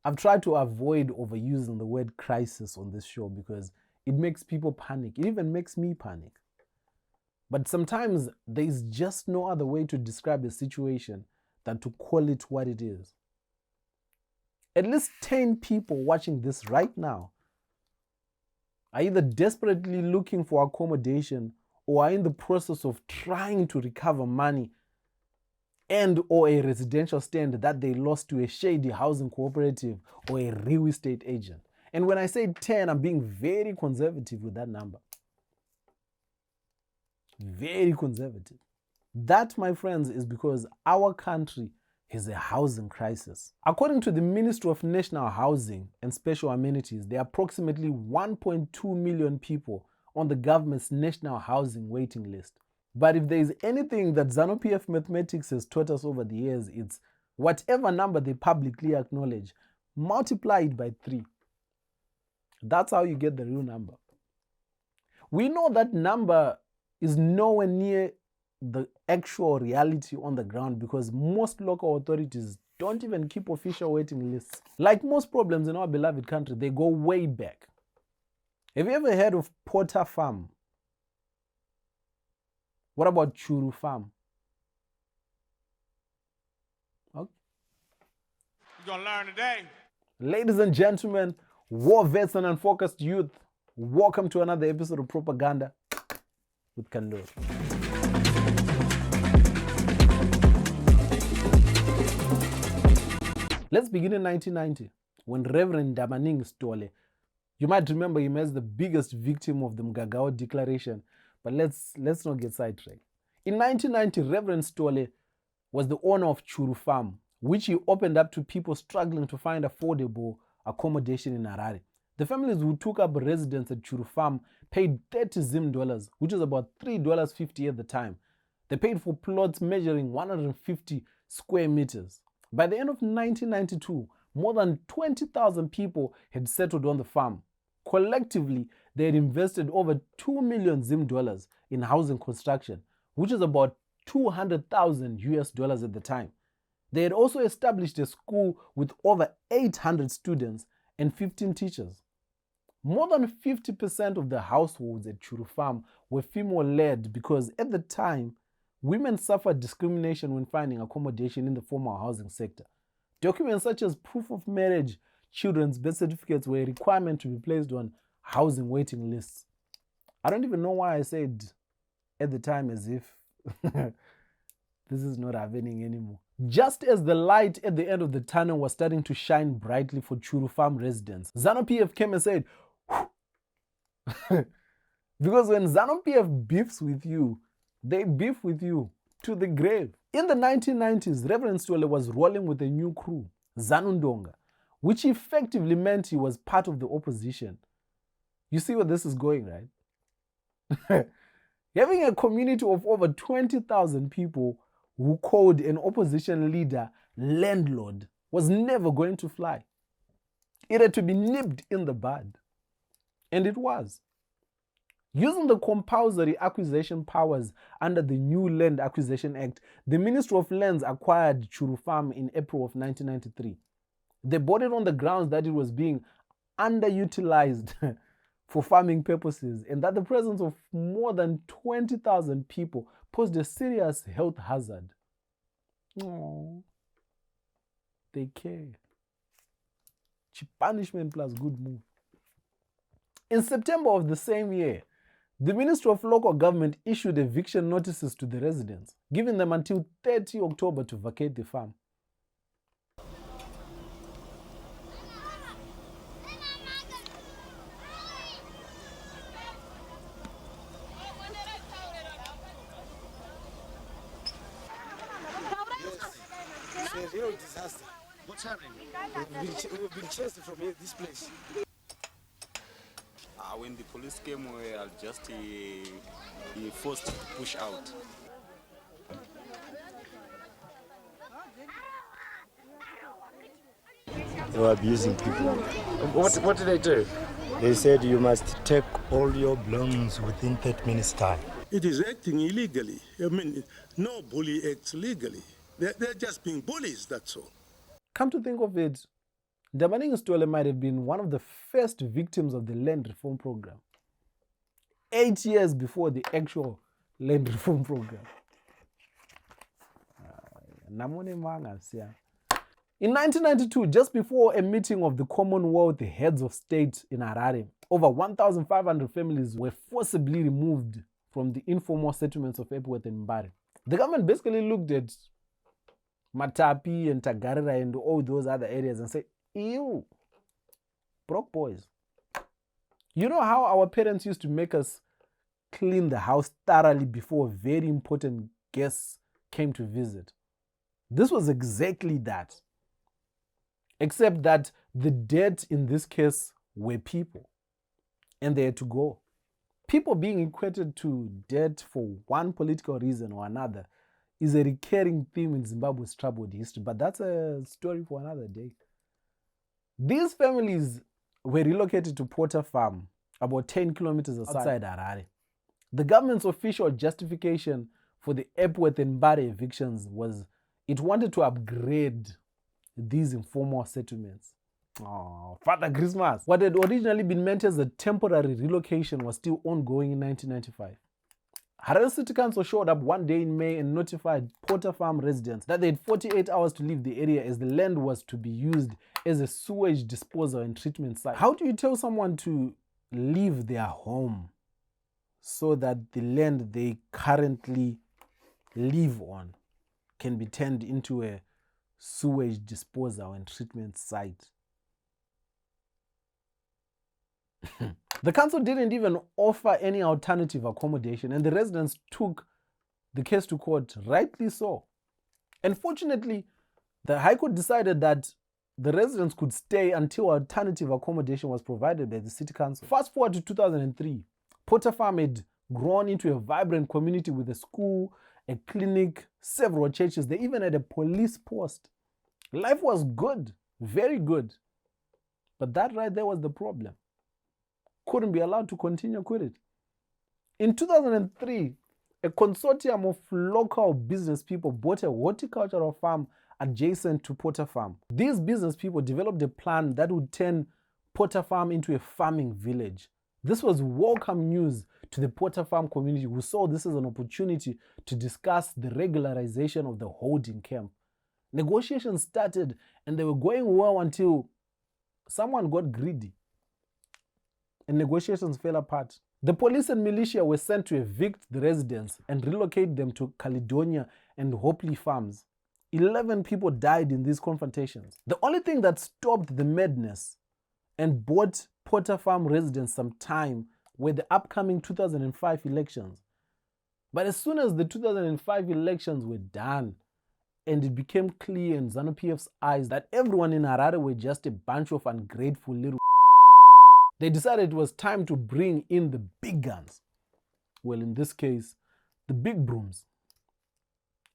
I've tried to avoid overusing the word crisis on this show because it makes people panic. It even makes me panic. But sometimes there's just no other way to describe a situation than to call it what it is. At least 10 people watching this right now are either desperately looking for accommodation or are in the process of trying to recover money and or a residential stand that they lost to a shady housing cooperative or a real estate agent. And when I say 10, I'm being very conservative with that number. Very conservative. That, my friends, is because our country has a housing crisis. According to the Ministry of National Housing and Special Amenities, there are approximately 1.2 million people on the government's national housing waiting list. But if there is anything that ZANU-PF mathematics has taught us over the years, it's whatever number they publicly acknowledge, multiply it by 3. That's how you get the real number. We know that number is nowhere near the actual reality on the ground because most local authorities don't even keep official waiting lists. Like most problems in our beloved country, they go way back. Have you ever heard of Potter Farm? What about Churu Farm? Okay. You're gonna learn today. Ladies and gentlemen, war vets and unfocused youth, welcome to another episode of Propaganda with Kandoro. Let's begin in 1990 when Reverend Damaning Stole, you might remember him as the biggest victim of the Mgagao Declaration, but let's not get sidetracked. In 1990, Reverend Stole was the owner of Churu Farm, which he opened up to people struggling to find affordable accommodation in Harare. The families who took up residence at Churu Farm paid 30 Zim dollars, which is about $3.50 at the time. They paid for plots measuring 150 square meters. By the end of 1992, more than 20,000 people had settled on the farm. Collectively, they had invested over 2 million Zim dollars in housing construction, which is about 200,000 US dollars at the time. They had also established a school with over 800 students and 15 teachers. More than 50% of the households at Churu Farm were female-led because at the time, women suffered discrimination when finding accommodation in the formal housing sector. Documents such as proof of marriage, children's birth certificates were a requirement to be placed on housing waiting lists. I don't even know why I said at the time as if this is not happening anymore. Just as the light at the end of the tunnel was starting to shine brightly for Churu Farm residents, ZANU-PF came and said, because when ZANU-PF beefs with you, they beef with you to the grave. In the 1990s, Reverend Stole was rolling with a new crew, ZANU-Ndonga, which effectively meant he was part of the opposition. You see where this is going, right? Having a community of over 20,000 people who called an opposition leader landlord was never going to fly. It had to be nipped in the bud. And it was. Using the compulsory acquisition powers under the new Land Acquisition Act, the Ministry of Lands acquired Churu Farm in April of 1993. They bought it on the grounds that it was being underutilized for farming purposes and that the presence of more than 20,000 people posed a serious health hazard. Oh, they care. Cheap punishment plus good move. In September of the same year, the Ministry of Local Government issued eviction notices to the residents, giving them until 30 October to vacate the farm. It's a real disaster. What's happening? We've been chased from this place. When the police came, we are just forced to push out. They were abusing people. What did they do? They said you must take all your belongings within 30 minutes' time. It is acting illegally. I mean, no bully acts legally. They're just being bullies, that's all. Come to think of it, Ndamaning Stole might have been one of the first victims of the land reform program, 8 years before the actual land reform program. In 1992, just before a meeting of the Commonwealth heads of state in Harare, over 1,500 families were forcibly removed from the informal settlements of Epworth and Mbare. The government basically looked at Matapi and Tagarira and all those other areas and said, ew, broke boys. You know how our parents used to make us clean the house thoroughly before very important guests came to visit? This was exactly that. Except that the dead in this case were people, and they had to go. People being equated to death for one political reason or another is a recurring theme in Zimbabwe's troubled history, but that's a story for another day. These families were relocated to Porter Farm, about 10 kilometers outside Harare. The government's official justification for the Epworth and Mbare evictions was it wanted to upgrade these informal settlements. Oh, Father Christmas. What had originally been meant as a temporary relocation was still ongoing in 1995. Harare City Council showed up one day in May and notified Porter Farm residents that they had 48 hours to leave the area as the land was to be used as a sewage disposal and treatment site. How do you tell someone to leave their home so that the land they currently live on can be turned into a sewage disposal and treatment site? The council didn't even offer any alternative accommodation, and the residents took the case to court, rightly so. And fortunately, the High Court decided that the residents could stay until alternative accommodation was provided by the city council. Fast forward to 2003, Porter Farm had grown into a vibrant community with a school, a clinic, several churches. They even had a police post. Life was good, very good. But that right there was the problem. Couldn't be allowed to continue, could it? In 2003, a consortium of local business people bought a horticultural farm adjacent to Porter Farm. These business people developed a plan that would turn Porter Farm into a farming village. This was welcome news to the Porter Farm community, who saw this as an opportunity to discuss the regularization of the holding camp. Negotiations started and they were going well until someone got greedy and negotiations fell apart. The police and militia were sent to evict the residents and relocate them to Caledonia and Hopley farms. 11 people died in these confrontations. The only thing that stopped the madness and bought Porter Farm residents some time were the upcoming 2005 elections. But as soon as the 2005 elections were done, and it became clear in ZANU-PF's eyes that everyone in Harare were just a bunch of ungrateful little they decided it was time to bring in the big guns. Well, in this case, the big brooms.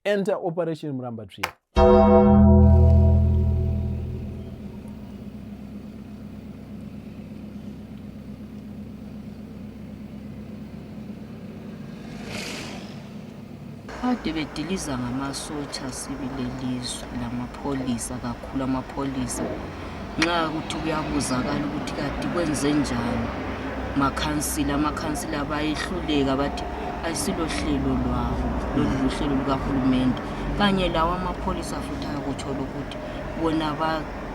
Enter Operation Mrambatriya. Kade bediliza ngamasotsha sibile lizwe lamapholisa kakhulu amapholisa nxa ukuthi kuyabuzakala ukuthi kade kwenze njani amakhansila bayehluleka bathi ayisilo hlelo lwabo lolu hlelo lukahulumende kanye lawo amapholisa futhi ayakuthola ukuthi bona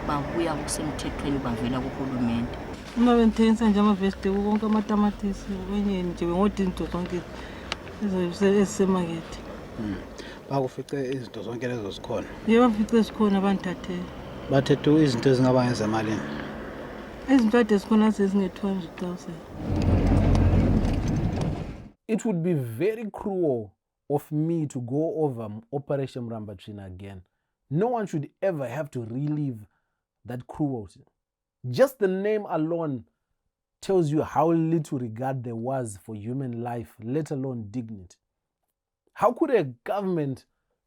babuya kusemthethweni bavela kuhulumende. Uma benthengisa nje ama-vegetable konke amatamatisi kwenye nje bengodinga into zonke ezisemakethe. Bakufice izinto zonke lezo zikhona. Yebo bafice zikhona abanthathele. Bathethe izinto ezingaba ngezemalini. Izinto ade zikhona sezinge-200,000. It would be very cruel of me to go over Operation Mrambatriya again. No one should ever have to relive that cruelty. Just the name alone tells you how little regard there was for human life, let alone dignity. How could a government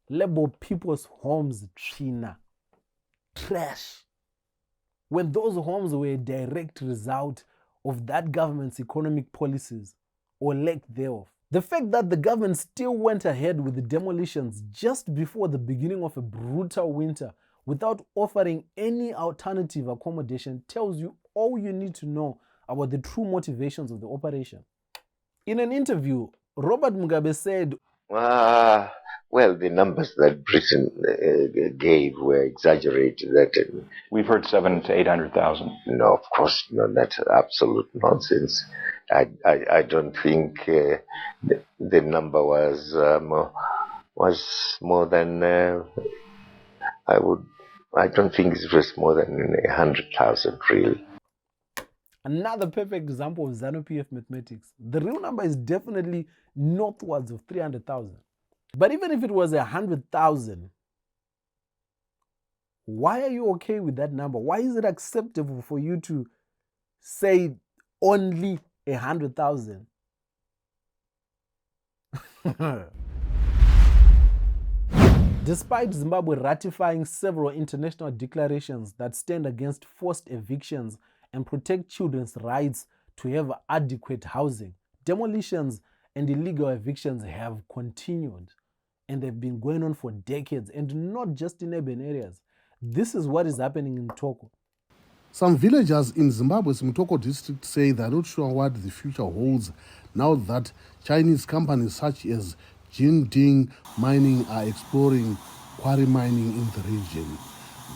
label people's homes Trina, trash, when those homes were a direct result of that government's economic policies or lack thereof? The fact that the government still went ahead with the demolitions just before the beginning of a brutal winter without offering any alternative accommodation tells you all you need to know about the true motivations of the operation. In an interview, Robert Mugabe said, well, the numbers that Britain gave were exaggerated. We've heard 700,000 to 800,000. No, of course, no, that's absolute nonsense. I don't think the number was more than I don't think it was more than 100,000 really. Another perfect example of ZANU-PF mathematics. The real number is definitely northwards of 300,000. But even if it was 100,000, why are you okay with that number? Why is it acceptable for you to say only 100,000? Despite Zimbabwe ratifying several international declarations that stand against forced evictions and protect children's rights to have adequate housing, demolitions and illegal evictions have continued, and they've been going on for decades, and not just in urban areas. This is what is happening in Toko. Some villagers in Zimbabwe's Mutoko district say they're not sure what the future holds now that Chinese companies such as Jinding Mining are exploring quarry mining in the region.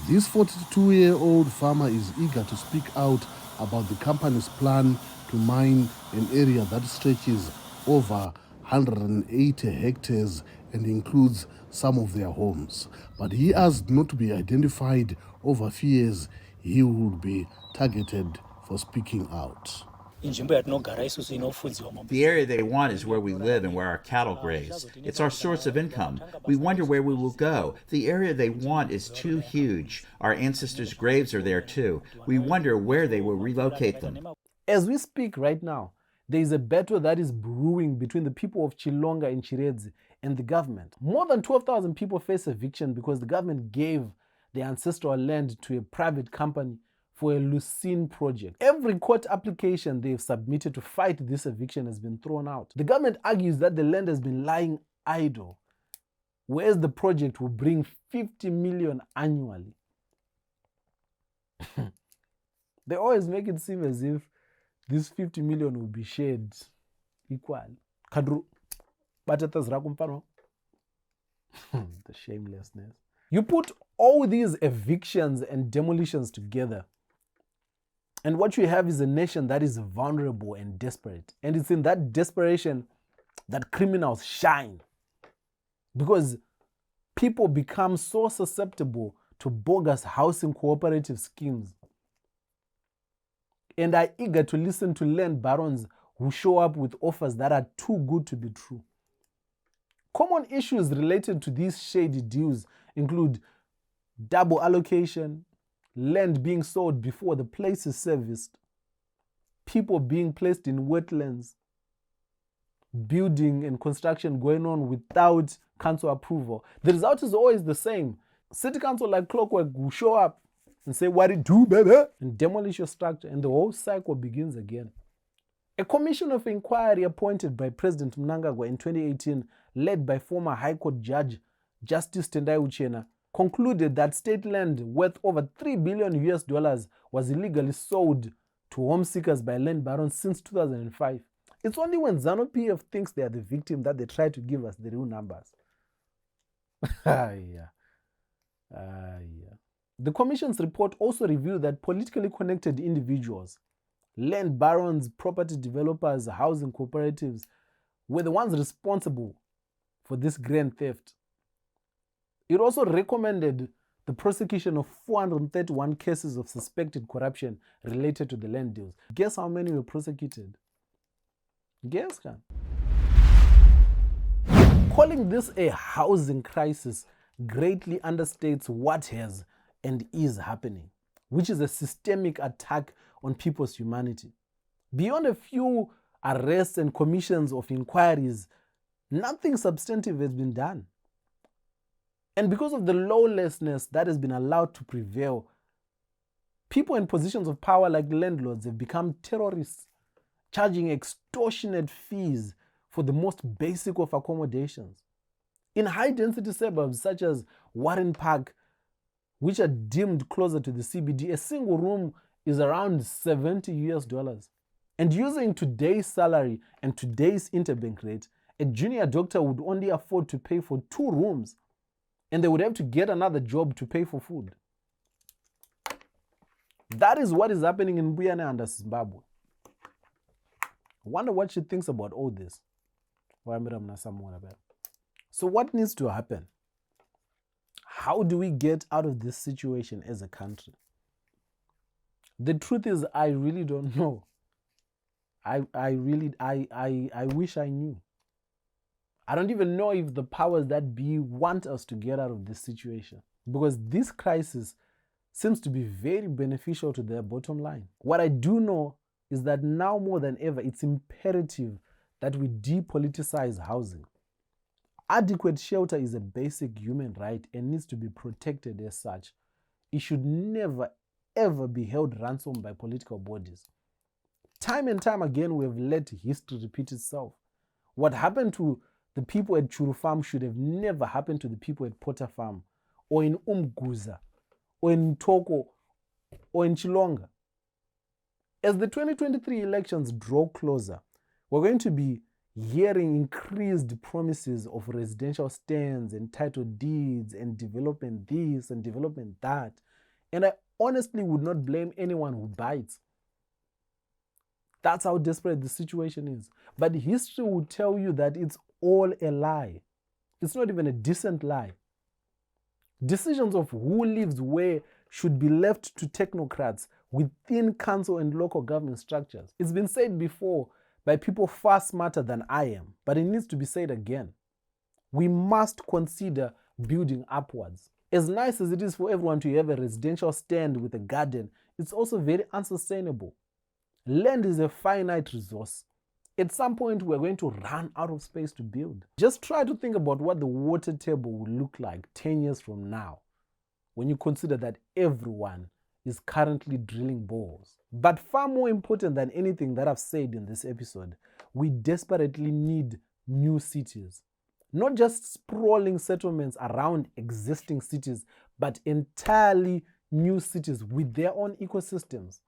This 42-year-old farmer is eager to speak out about the company's plan to mine an area that stretches over 180 hectares and includes some of their homes. But he asked not to be identified over fears he would be targeted for speaking out. The area they want is where we live and where our cattle graze. It's our source of income. We wonder where we will go. The area they want is too huge. Our ancestors' graves are there too. We wonder where they will relocate them. As we speak right now, there is a battle that is brewing between the people of Chilonga and Chiredzi and the government. More than 12,000 people face eviction because the government gave their ancestral land to a private company for a Lucene project. Every court application they've submitted to fight this eviction has been thrown out. The government argues that the land has been lying idle, whereas the project will bring 50 million annually. They always make it seem as if this 50 million will be shared equally. Kandoro, the shamelessness. You put all these evictions and demolitions together, and what you have is a nation that is vulnerable and desperate. And it's in that desperation that criminals shine. Because people become so susceptible to bogus housing cooperative schemes and are eager to listen to land barons who show up with offers that are too good to be true. Common issues related to these shady deals include double allocation, land being sold before the place is serviced, people being placed in wetlands, building and construction going on without council approval. The result is always the same. City council, like clockwork, will show up and say, "What it do, baby?" and demolish your structure, and the whole cycle begins again. A commission of inquiry appointed by President Mnangagwa in 2018, led by former High Court Judge Justice Tendai Uchenna, concluded that state land worth over $3 billion was illegally sold to home seekers by land barons since 2005. It's only when ZANU-PF thinks they are the victim that they try to give us the real numbers. The Commission's report also revealed that politically connected individuals, land barons, property developers, housing cooperatives, were the ones responsible for this grand theft. It also recommended the prosecution of 431 cases of suspected corruption related to the land deals. Guess how many were prosecuted? Guess, can. Calling this a housing crisis greatly understates what has and is happening, which is a systemic attack on people's humanity. Beyond a few arrests and commissions of inquiries, nothing substantive has been done. And because of the lawlessness that has been allowed to prevail, people in positions of power like landlords have become terrorists, charging extortionate fees for the most basic of accommodations. In high-density suburbs such as Warren Park, which are deemed closer to the CBD, a single room is around $70 US. And using today's salary and today's interbank rate, a junior doctor would only afford to pay for 2 rooms, and they would have to get another job to pay for food. That is what is happening in Mbuyane and Zimbabwe. I wonder what she thinks about all this. So what needs to happen? How do we get out of this situation as a country? The truth is, I really don't know. I wish I knew. I don't even know if the powers that be want us to get out of this situation, because this crisis seems to be very beneficial to their bottom line. What I do know is that now more than ever, it's imperative that we depoliticize housing. Adequate shelter is a basic human right and needs to be protected as such. It should never, ever be held ransom by political bodies. Time and time again, we have let history repeat itself. What happened to the people at Churu Farm should have never happened to the people at Potter Farm, or in Umguza, or in Toko, or in Chilonga. As the 2023 elections draw closer, we're going to be hearing increased promises of residential stands and title deeds and development this and development that. And I honestly would not blame anyone who bites. That's how desperate the situation is. But history will tell you that it's all a lie. It's not even a decent lie. Decisions of who lives where should be left to technocrats within council and local government structures. It's been said before by people far smarter than I am, but it needs to be said again. We must consider building upwards. As nice as it is for everyone to have a residential stand with a garden, it's also very unsustainable. Land is a finite resource. At some point, we're going to run out of space to build. Just try to think about what the water table will look like 10 years from now, when you consider that everyone is currently drilling boreholes. But far more important than anything that I've said in this episode, we desperately need new cities. Not just sprawling settlements around existing cities, but entirely new cities with their own ecosystems.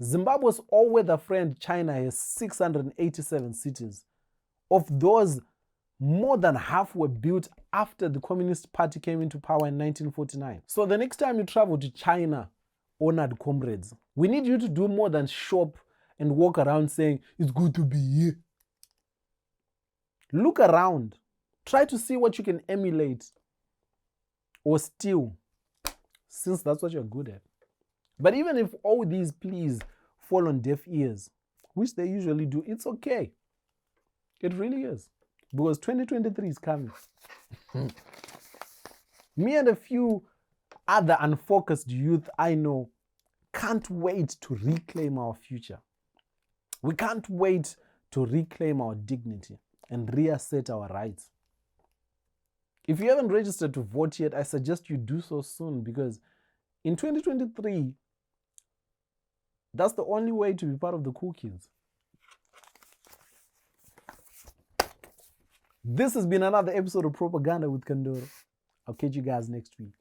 Zimbabwe's all-weather friend China has 687 cities. Of those, more than half were built after the Communist Party came into power in 1949. So the next time you travel to China, honored comrades, we need you to do more than shop and walk around saying, it's good to be here. Look around. Try to see what you can emulate or steal, since that's what you're good at. But even if all these pleas fall on deaf ears, which they usually do, it's okay. It really is. Because 2023 is coming. Me and a few other unfocused youth I know can't wait to reclaim our future. We can't wait to reclaim our dignity and reassert our rights. If you haven't registered to vote yet, I suggest you do so soon, because in 2023, that's the only way to be part of the cool kids. This has been another episode of Propaganda with Kandoro. I'll catch you guys next week.